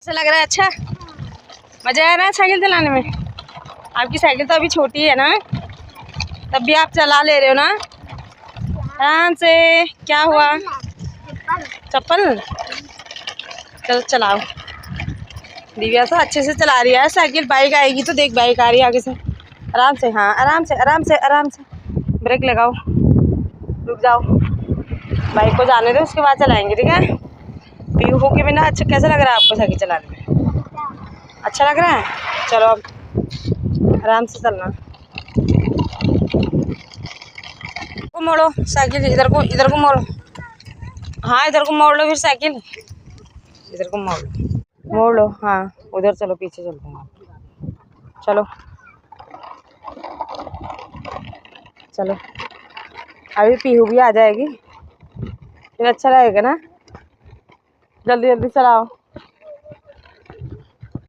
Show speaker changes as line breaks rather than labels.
ऐसा लग रहा है? अच्छा मज़ा आ रहा है साइकिल चलाने में? आपकी साइकिल तो अभी छोटी है ना, तब भी आप चला ले रहे हो ना आराम से। क्या हुआ? चप्पल? चल चलाओ। दिव्या तो अच्छे से चला रही है साइकिल। बाइक आएगी तो देख, बाइक आ रही है आगे से। आराम से, हाँ आराम से आराम से आराम से। ब्रेक लगाओ, रुक जाओ, बाइक को जाने दो, उसके बाद चलाएंगे, ठीक है? पीहू के बिना अच्छा कैसा लग रहा है आपको साइकिल चलाने में? अच्छा लग रहा है? चलो अब आराम से चलना। को मोड़ो साइकिल, इधर को मोड़ो। हाँ इधर को मोड़ लो फिर साइकिल, इधर को मोड़ लो। हाँ उधर चलो, पीछे चलते हैं। चलो चलो, अभी पीहू भी आ जाएगी, फिर अच्छा लगेगा ना। जल्दी जल्दी चलाओ।